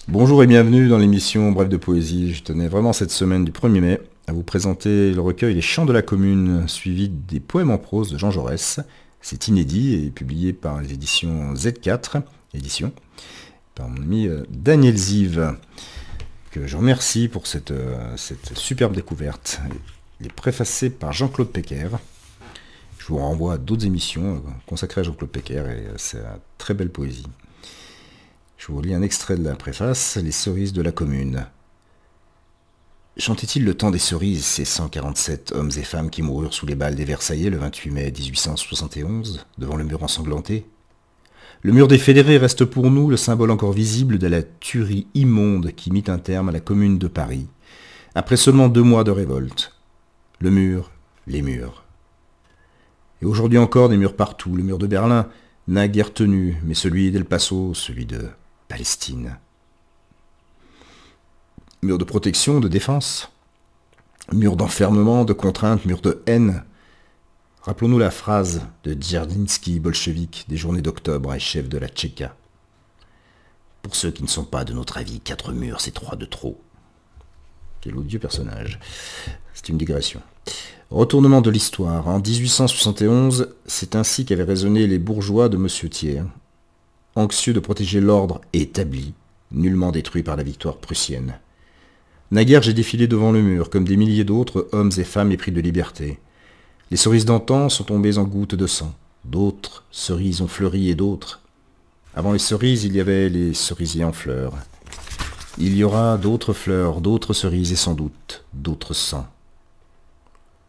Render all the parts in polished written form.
Bonjour et bienvenue dans l'émission Bref de Poésie. Je tenais vraiment cette semaine du 1er mai à vous présenter le recueil Les Chants de la Commune, suivi des poèmes en prose de Jean Jaurès. C'est inédit et publié par les éditions Z4, édition, par mon ami Daniel Ziv, que je remercie pour cette superbe découverte. Il est préfacé par Jean-Claude Pecker. Je vous renvoie à d'autres émissions consacrées à Jean-Claude Pecker et c'est une très belle poésie. Je vous lis un extrait de la préface, Les cerises de la commune. Chantait-il le temps des cerises, ces 147 hommes et femmes qui moururent sous les balles des Versaillais le 28 mai 1871, devant le mur ensanglanté? Le mur des fédérés reste pour nous le symbole encore visible de la tuerie immonde qui mit un terme à la commune de Paris, après seulement 2 mois de révolte. Le mur, les murs. Et aujourd'hui encore des murs partout, le mur de Berlin n'a guère tenu, mais celui d'El Paso, celui de Palestine. Mur de protection, de défense, mur d'enfermement, de contrainte, mur de haine. Rappelons-nous la phrase de Dzerzhinsky, bolchevique, des journées d'octobre et chef de la Tchéka. Pour ceux qui ne sont pas de notre avis, 4 murs, c'est 3 de trop. Quel odieux personnage. C'est une digression. Retournement de l'histoire. En 1871, c'est ainsi qu'avaient raisonné les bourgeois de M. Thiers, anxieux de protéger l'ordre établi, nullement détruit par la victoire prussienne. Naguère, j'ai défilé devant le mur, comme des milliers d'autres hommes et femmes épris de liberté. Les cerises d'antan sont tombées en gouttes de sang. D'autres cerises ont fleuri et d'autres. Avant les cerises, il y avait les cerisiers en fleurs. Il y aura d'autres fleurs, d'autres cerises et sans doute d'autres sangs.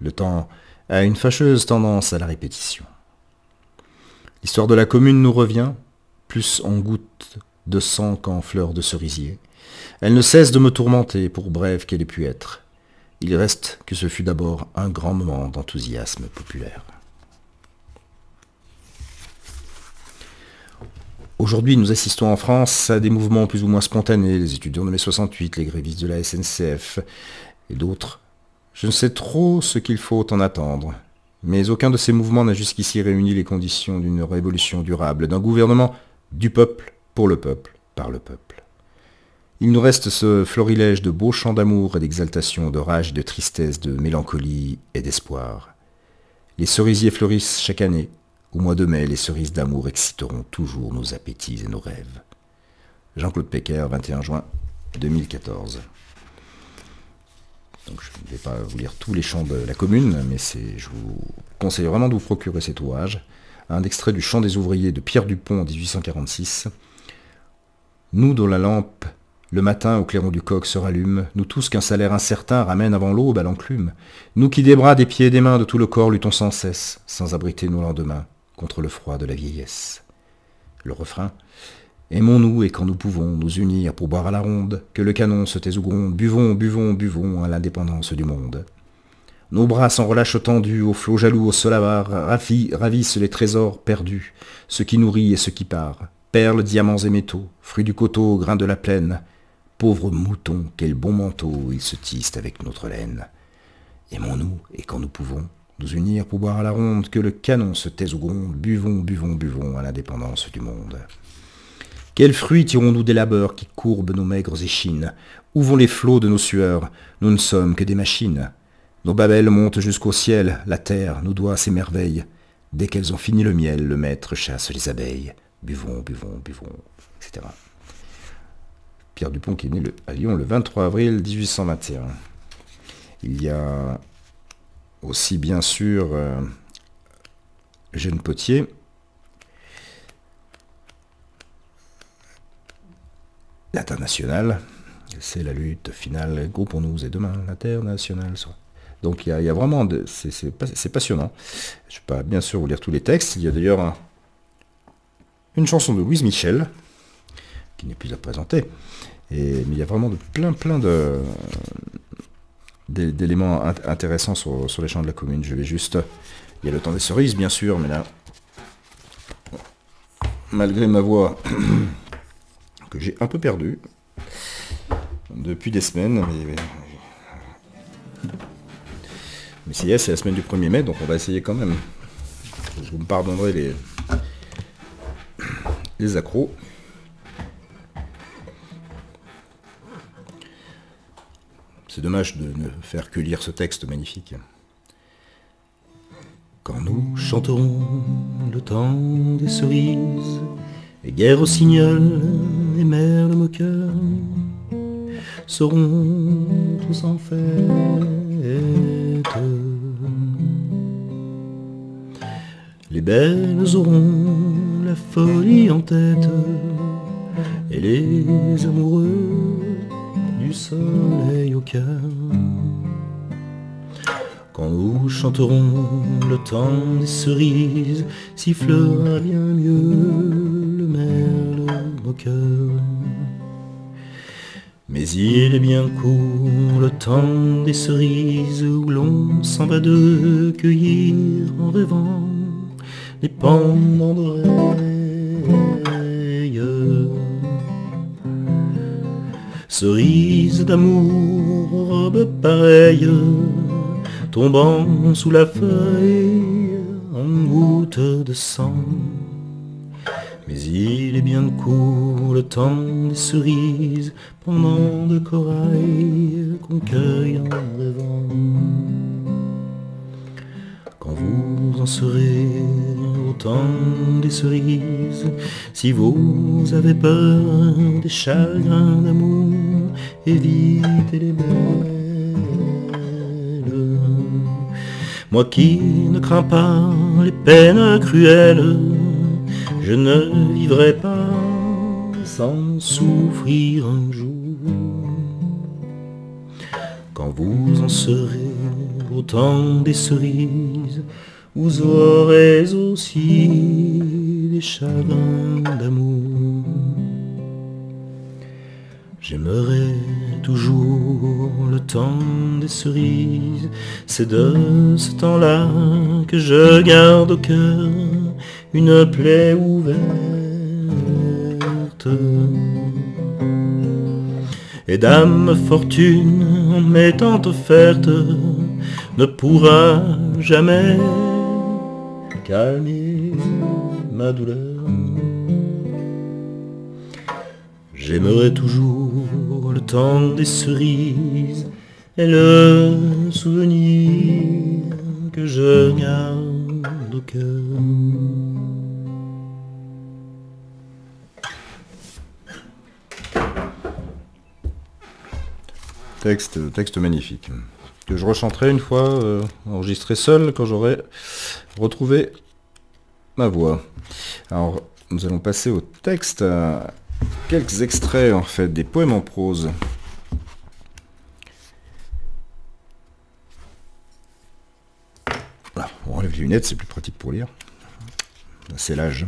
Le temps a une fâcheuse tendance à la répétition. L'histoire de la commune nous revient, plus en gouttes de sang qu'en fleurs de cerisier. Elle ne cesse de me tourmenter, pour brève qu'elle ait pu être. Il reste que ce fut d'abord un grand moment d'enthousiasme populaire. Aujourd'hui, nous assistons en France à des mouvements plus ou moins spontanés, les étudiants de mai 68, les grévistes de la SNCF et d'autres. Je ne sais trop ce qu'il faut en attendre, mais aucun de ces mouvements n'a jusqu'ici réuni les conditions d'une révolution durable, d'un gouvernement du peuple, pour le peuple, par le peuple. Il nous reste ce florilège de beaux chants d'amour et d'exaltation, de rage, de tristesse, de mélancolie et d'espoir. Les cerisiers fleurissent chaque année. Au mois de mai, les cerises d'amour exciteront toujours nos appétits et nos rêves. Jean-Claude Pecker, 21 juin 2014. Donc je ne vais pas vous lire tous les chants de la commune, mais je vous conseille vraiment de vous procurer cet ouvrage. Un extrait du Chant des ouvriers de Pierre Dupont en 1846. Nous dont la lampe, le matin au clairon du coq se rallume, nous tous qu'un salaire incertain ramène avant l'aube à l'enclume, nous qui des bras, des pieds et des mains de tout le corps luttons sans cesse, sans abriter nos lendemains, contre le froid de la vieillesse. Le refrain. Aimons-nous et quand nous pouvons nous unir pour boire à la ronde, que le canon se taise ou gronde, buvons, buvons, buvons à l'indépendance du monde. Nos bras sans relâche tendus, aux flots jaloux, au sol avare, ravissent les trésors perdus, ce qui nourrit et ce qui part, perles, diamants et métaux, fruits du coteau, grains de la plaine, pauvres moutons, quel bon manteau ils se tissent avec notre laine. Aimons-nous et quand nous pouvons nous unir pour boire à la ronde, que le canon se taise ou gronde, buvons, buvons, buvons à l'indépendance du monde. Quels fruits tirons-nous des labeurs qui courbent nos maigres échines? Où vont les flots de nos sueurs? Nous ne sommes que des machines. Nos babelles montent jusqu'au ciel, la terre nous doit ses merveilles. Dès qu'elles ont fini le miel, le maître chasse les abeilles. Buvons, buvons, buvons, etc. Pierre Dupont qui est né à Lyon le 23 avril 1821. Il y a aussi bien sûr Eugène Pottier, l'Internationale, c'est la lutte finale, groupons-nous et demain, l'Internationale. Donc il y a vraiment, c'est passionnant. Je ne vais pas bien sûr vous lire tous les textes, il y a d'ailleurs une chanson de Louise Michel, qui n'est plus à présenter, mais il y a vraiment plein d'éléments intéressants sur les chants de la commune. Je vais juste... Il y a le temps des cerises, bien sûr, mais là, malgré ma voix... que j'ai un peu perdu depuis des semaines, mais c'est la semaine du 1er mai, donc on va essayer quand même. Je vous me pardonnerez les accros. C'est dommage de ne faire que lire ce texte magnifique. Quand nous chanterons le temps des cerises, et guerre au signal, et merle moqueur, seront tous en fête. Les belles auront la folie en tête, et les amoureux du soleil au cœur. Quand nous chanterons le temps des cerises, sifflera bien mieux le merle moqueur. Mais il est bien court le temps des cerises, où l'on s'en va de cueillir en rêvant des pendants d'oreilles. Cerises d'amour aux robes pareilles, tombant sous la feuille en gouttes de sang. Mais il est bien court le temps des cerises, pendant de corail qu'on cueille en rêvant. Quand vous en serez au temps des cerises, si vous avez peur des chagrins d'amour, évitez les belles. Moi qui ne crains pas les peines cruelles, je ne vivrai pas sans souffrir un jour. Quand vous en serez au temps des cerises, vous aurez aussi des chagrins d'amour. J'aimerai toujours le temps des cerises, c'est de ce temps-là que je garde au cœur une plaie ouverte. Et Dame Fortune, en m'étant offerte, ne pourra jamais calmer ma douleur. J'aimerai toujours le temps des cerises et le souvenir que je garde au cœur. Texte magnifique, que je rechanterai une fois enregistré seul quand j'aurai retrouvé ma voix. Alors, nous allons passer au texte. Quelques extraits en fait des poèmes en prose. Voilà, on enlève les lunettes, c'est plus pratique pour lire. C'est l'âge.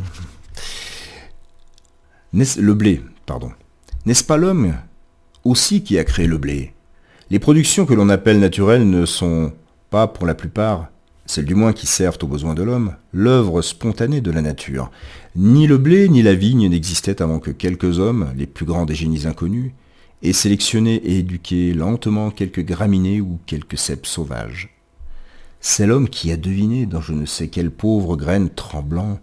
Le blé, pardon. N'est-ce pas l'homme aussi qui a créé le blé? Les productions que l'on appelle naturelles ne sont pas, pour la plupart, celles du moins qui servent aux besoins de l'homme, l'œuvre spontanée de la nature. Ni le blé ni la vigne n'existaient avant que quelques hommes, les plus grands des génies inconnus, aient sélectionné et éduqué lentement quelques graminées ou quelques cèpes sauvages. C'est l'homme qui a deviné dans je ne sais quelle pauvre graine tremblant,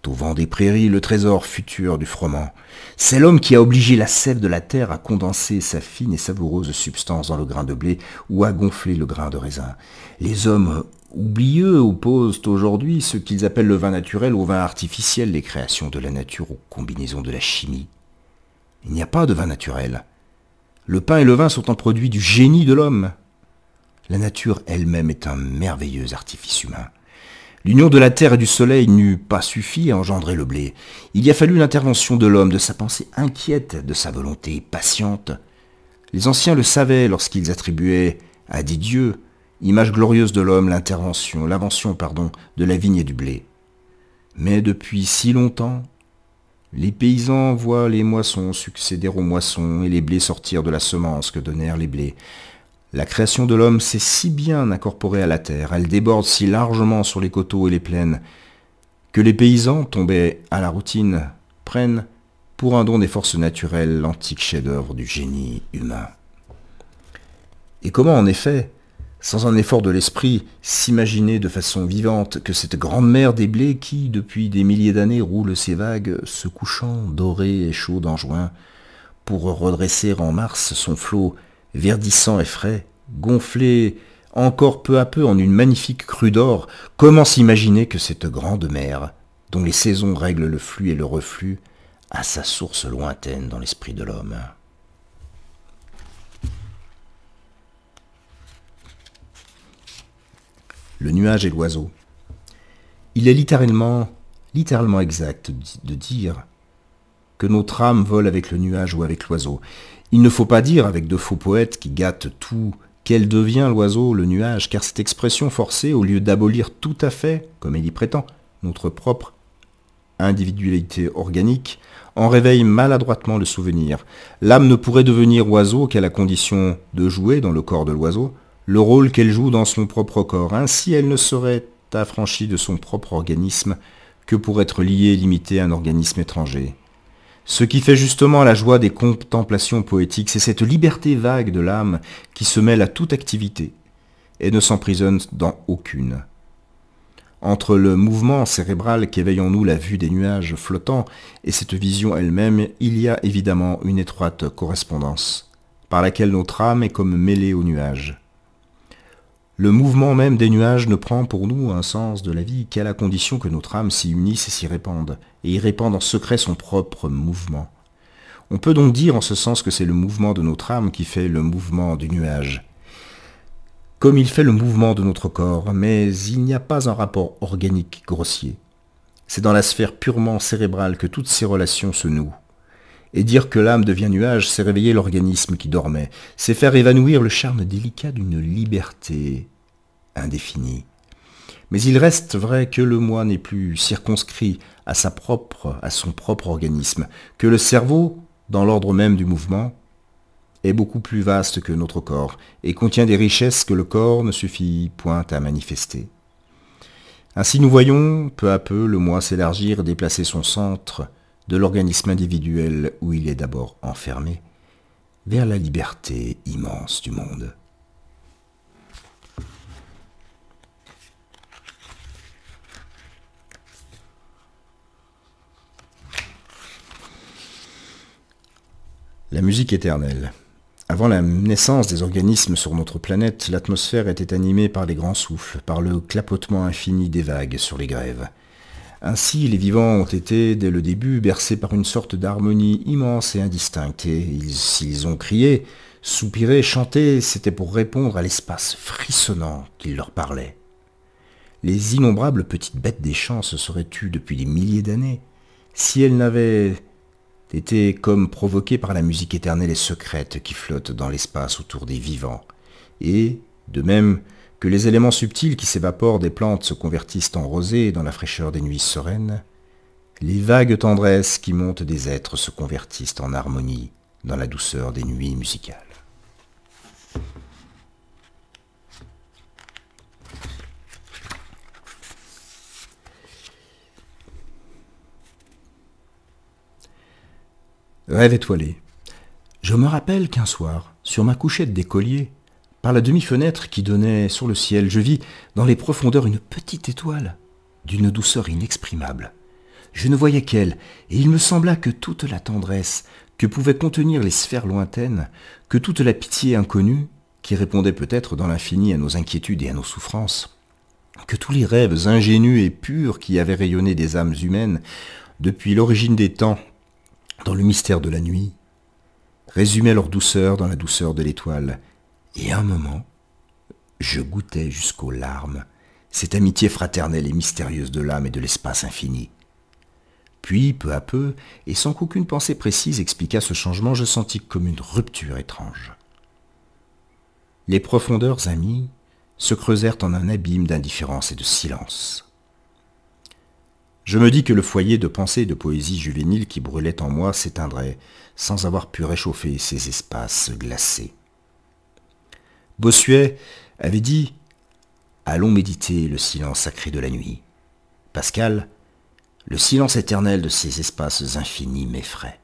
au vent des prairies, le trésor futur du froment. C'est l'homme qui a obligé la sève de la terre à condenser sa fine et savoureuse substance dans le grain de blé ou à gonfler le grain de raisin. Les hommes oublieux opposent aujourd'hui ce qu'ils appellent le vin naturel au vin artificiel, les créations de la nature aux combinaisons de la chimie. Il n'y a pas de vin naturel. Le pain et le vin sont un produit du génie de l'homme. La nature elle-même est un merveilleux artifice humain. L'union de la terre et du soleil n'eût pas suffi à engendrer le blé. Il y a fallu l'intervention de l'homme, de sa pensée inquiète, de sa volonté patiente. Les anciens le savaient lorsqu'ils attribuaient à des dieux, image glorieuse de l'homme, l'invention de la vigne et du blé. Mais depuis si longtemps, les paysans voient les moissons succéder aux moissons et les blés sortir de la semence que donnèrent les blés. La création de l'homme s'est si bien incorporée à la terre, elle déborde si largement sur les coteaux et les plaines, que les paysans, tombés à la routine, prennent pour un don des forces naturelles l'antique chef-d'œuvre du génie humain. Et comment, en effet, sans un effort de l'esprit, s'imaginer de façon vivante que cette grande mer des blés qui, depuis des milliers d'années, roule ses vagues, se couchant dorée et chaude en juin, pour redresser en mars son flot verdissant et frais, gonflée encore peu à peu en une magnifique crue d'or, comment s'imaginer que cette grande mer, dont les saisons règlent le flux et le reflux, a sa source lointaine dans l'esprit de l'homme. Le nuage et l'oiseau. Il est littéralement exact de dire que notre âme vole avec le nuage ou avec l'oiseau. Il ne faut pas dire, avec de faux poètes qui gâtent tout, qu'elle devient l'oiseau, le nuage, car cette expression forcée, au lieu d'abolir tout à fait, comme elle y prétend, notre propre individualité organique, en réveille maladroitement le souvenir. L'âme ne pourrait devenir oiseau qu'à la condition de jouer dans le corps de l'oiseau le rôle qu'elle joue dans son propre corps. Ainsi, elle ne serait affranchie de son propre organisme que pour être liée et limitée à un organisme étranger. Ce qui fait justement la joie des contemplations poétiques, c'est cette liberté vague de l'âme qui se mêle à toute activité et ne s'emprisonne dans aucune. Entre le mouvement cérébral qu'éveille en nous la vue des nuages flottants et cette vision elle-même, il y a évidemment une étroite correspondance, par laquelle notre âme est comme mêlée aux nuages. Le mouvement même des nuages ne prend pour nous un sens de la vie qu'à la condition que notre âme s'y unisse et s'y répande, et y répande en secret son propre mouvement. On peut donc dire en ce sens que c'est le mouvement de notre âme qui fait le mouvement du nuage, comme il fait le mouvement de notre corps, mais il n'y a pas un rapport organique grossier. C'est dans la sphère purement cérébrale que toutes ces relations se nouent. Et dire que l'âme devient nuage, c'est réveiller l'organisme qui dormait, c'est faire évanouir le charme délicat d'une liberté indéfinie. Mais il reste vrai que le moi n'est plus circonscrit à son propre organisme, que le cerveau, dans l'ordre même du mouvement, est beaucoup plus vaste que notre corps, et contient des richesses que le corps ne suffit point à manifester. Ainsi nous voyons, peu à peu, le moi s'élargir et déplacer son centre de l'organisme individuel où il est d'abord enfermé, vers la liberté immense du monde. La musique éternelle. Avant la naissance des organismes sur notre planète, l'atmosphère était animée par les grands souffles, par le clapotement infini des vagues sur les grèves. Ainsi, les vivants ont été, dès le début, bercés par une sorte d'harmonie immense et indistincte, et s'ils ont crié, soupiré, chanté, c'était pour répondre à l'espace frissonnant qui leur parlait. Les innombrables petites bêtes des champs se seraient tues depuis des milliers d'années, si elles n'avaient été comme provoquées par la musique éternelle et secrète qui flotte dans l'espace autour des vivants, et, de même que les éléments subtils qui s'évaporent des plantes se convertissent en rosée dans la fraîcheur des nuits sereines, les vagues tendresses qui montent des êtres se convertissent en harmonie dans la douceur des nuits musicales. Rêve étoilé. Je me rappelle qu'un soir, sur ma couchette d'écolier, par la demi-fenêtre qui donnait sur le ciel, je vis dans les profondeurs une petite étoile, d'une douceur inexprimable. Je ne voyais qu'elle, et il me sembla que toute la tendresse que pouvaient contenir les sphères lointaines, que toute la pitié inconnue, qui répondait peut-être dans l'infini à nos inquiétudes et à nos souffrances, que tous les rêves ingénus et purs qui avaient rayonné des âmes humaines depuis l'origine des temps, dans le mystère de la nuit, résumaient leur douceur dans la douceur de l'étoile. Et à un moment, je goûtais jusqu'aux larmes cette amitié fraternelle et mystérieuse de l'âme et de l'espace infini. Puis, peu à peu, et sans qu'aucune pensée précise expliquât ce changement, je sentis comme une rupture étrange. Les profondeurs amies se creusèrent en un abîme d'indifférence et de silence. Je me dis que le foyer de pensée et de poésie juvénile qui brûlait en moi s'éteindrait sans avoir pu réchauffer ces espaces glacés. Bossuet avait dit « Allons méditer le silence sacré de la nuit ». Pascal, le silence éternel de ces espaces infinis m'effraie.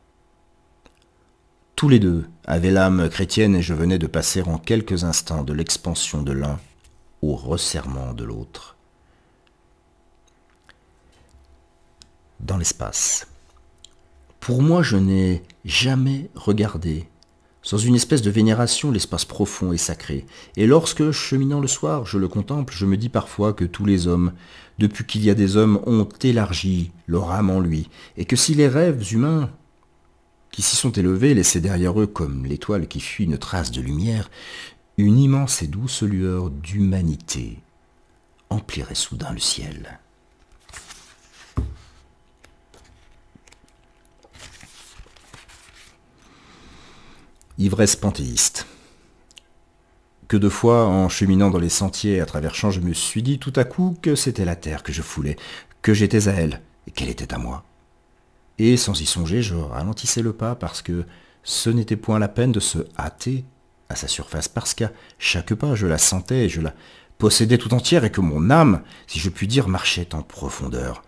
Tous les deux avaient l'âme chrétienne et je venais de passer en quelques instants de l'expansion de l'un au resserrement de l'autre. Dans l'espace. Pour moi, je n'ai jamais regardé sans une espèce de vénération, l'espace profond et sacré. Et lorsque, cheminant le soir, je le contemple, je me dis parfois que tous les hommes, depuis qu'il y a des hommes, ont élargi leur âme en lui, et que si les rêves humains qui s'y sont élevés laissaient derrière eux, comme l'étoile qui fuit une trace de lumière, une immense et douce lueur d'humanité emplirait soudain le ciel. Ivresse panthéiste. Que de fois, en cheminant dans les sentiers à travers champs, je me suis dit tout à coup que c'était la terre que je foulais, que j'étais à elle, et qu'elle était à moi. Et sans y songer, je ralentissais le pas parce que ce n'était point la peine de se hâter à sa surface, parce qu'à chaque pas, je la sentais et je la possédais tout entière, et que mon âme, si je puis dire, marchait en profondeur.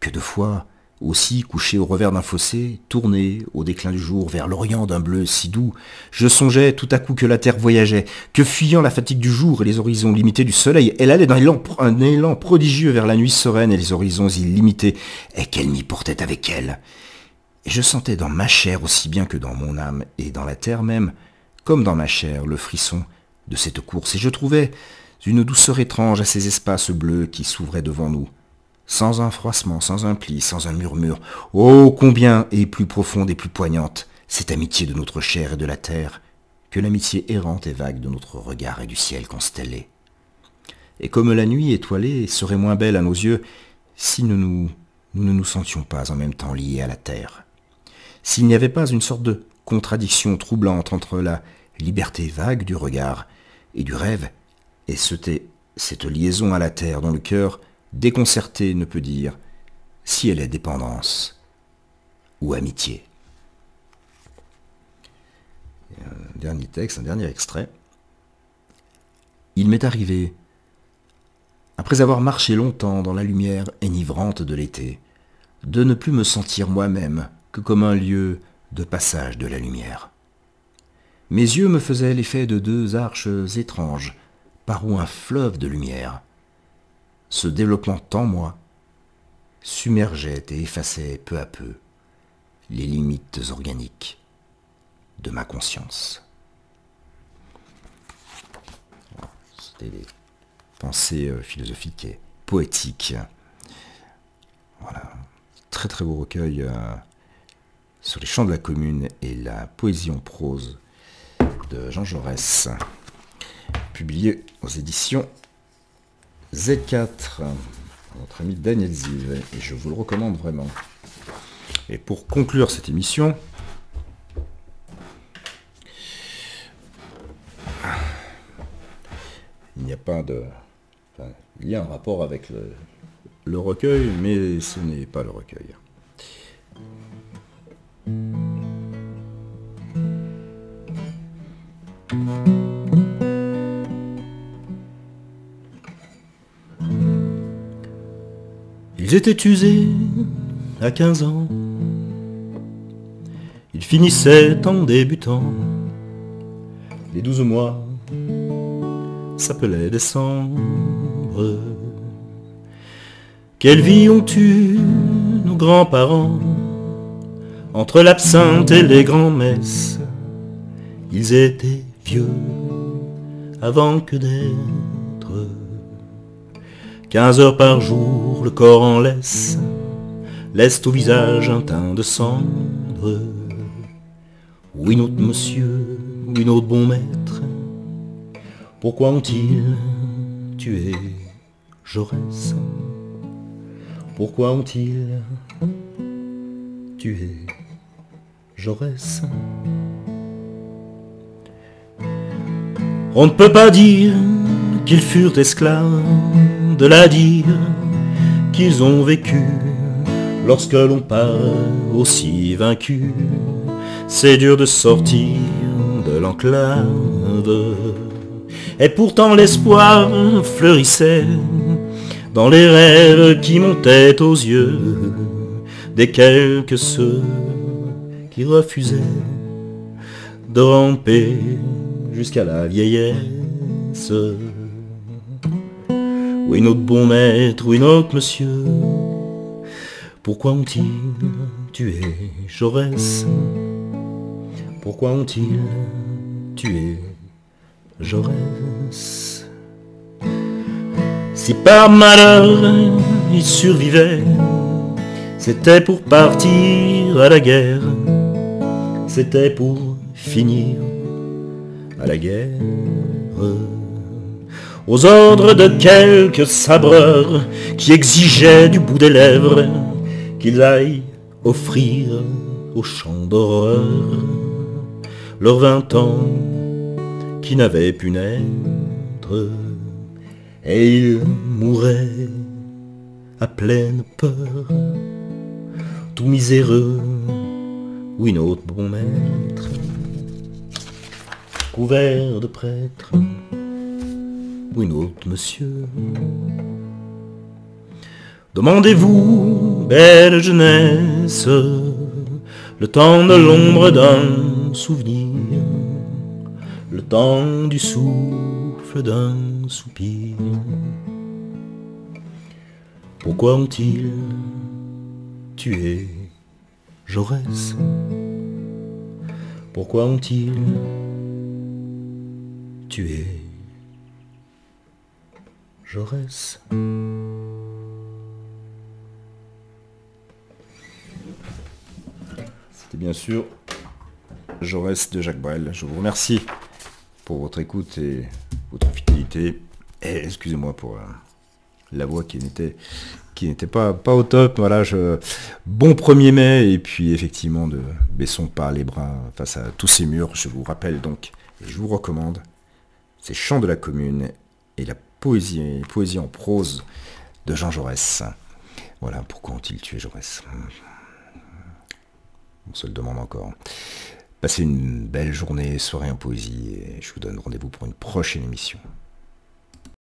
Que de fois, aussi couché au revers d'un fossé, tourné au déclin du jour vers l'orient d'un bleu si doux, je songeais tout à coup que la terre voyageait, que fuyant la fatigue du jour et les horizons limités du soleil, elle allait d'un un élan prodigieux vers la nuit sereine et les horizons illimités, et qu'elle m'y portait avec elle. Et je sentais dans ma chair aussi bien que dans mon âme, et dans la terre même, comme dans ma chair, le frisson de cette course, et je trouvais une douceur étrange à ces espaces bleus qui s'ouvraient devant nous, sans un froissement, sans un pli, sans un murmure. Oh, combien est plus profonde et plus poignante cette amitié de notre chair et de la terre que l'amitié errante et vague de notre regard et du ciel constellé. Et comme la nuit étoilée serait moins belle à nos yeux si nous ne nous sentions pas en même temps liés à la terre, s'il n'y avait pas une sorte de contradiction troublante entre la liberté vague du regard et du rêve, et cette liaison à la terre dont le cœur déconcerté ne peut dire si elle est dépendance ou amitié. Et un dernier texte, un dernier extrait. Il m'est arrivé, après avoir marché longtemps dans la lumière enivrante de l'été, de ne plus me sentir moi-même que comme un lieu de passage de la lumière. Mes yeux me faisaient l'effet de deux arches étranges, par où un fleuve de lumière, se développant en moi, submergeait et effaçait peu à peu les limites organiques de ma conscience. C'était des pensées philosophiques et poétiques. Voilà, très très beau recueil sur les chants de la commune et la poésie en prose de Jean Jaurès, publié aux éditions Z4, notre ami Daniel Ziv, et je vous le recommande vraiment. Et pour conclure cette émission, il n'y a pas de... Enfin, il y a un rapport avec le recueil, mais ce n'est pas le recueil. Ils étaient usés à 15 ans, ils finissaient en débutant. Les 12 mois s'appelaient décembre. Quelle vie ont eu nos grands-parents entre l'absinthe et les grands-messes. Ils étaient vieux avant que d'être 15 heures par jour, le corps en laisse au visage un teint de cendre. Oui, notre monsieur, oui, notre bon maître, pourquoi ont-ils tué Jaurès? Pourquoi ont-ils tué Jaurès? On ne peut pas dire qu'ils furent esclaves, de la dire qu'ils ont vécu. Lorsque l'on part aussi vaincu, c'est dur de sortir de l'enclave. Et pourtant l'espoir fleurissait dans les rêves qui montaient aux yeux des quelques ceux qui refusaient de ramper jusqu'à la vieillesse. Oui, notre bon maître, oui, notre monsieur, pourquoi ont-ils tué Jaurès? Pourquoi ont-ils tué Jaurès? Si par malheur il survivait, c'était pour partir à la guerre, c'était pour finir à la guerre, aux ordres de quelques sabreurs qui exigeaient du bout des lèvres qu'ils aillent offrir aux champs d'horreur leurs 20 ans qui n'avaient pu naître, et ils mouraient à pleine peur, tout miséreux, oui notre bon maître, couvert de prêtres, oui notre monsieur. Demandez-vous, belle jeunesse, le temps de l'ombre d'un souvenir, le temps du souffle d'un soupir. Pourquoi ont-ils tué Jaurès? Pourquoi ont-ils tué Jaurès? C'était bien sûr Jaurès de Jacques Brel. Je vous remercie pour votre écoute et votre fidélité. Et excusez-moi pour la voix qui n'était pas au top. Voilà, bon 1er mai, et puis effectivement ne baissons pas les bras face à tous ces murs. Je vous rappelle donc, et je vous recommande, ces Chants de la Commune et la poésie en prose de Jean Jaurès. Voilà, pourquoi ont-ils tué Jaurès? On se le demande encore. Passez une belle journée, soirée en poésie, et je vous donne rendez-vous pour une prochaine émission.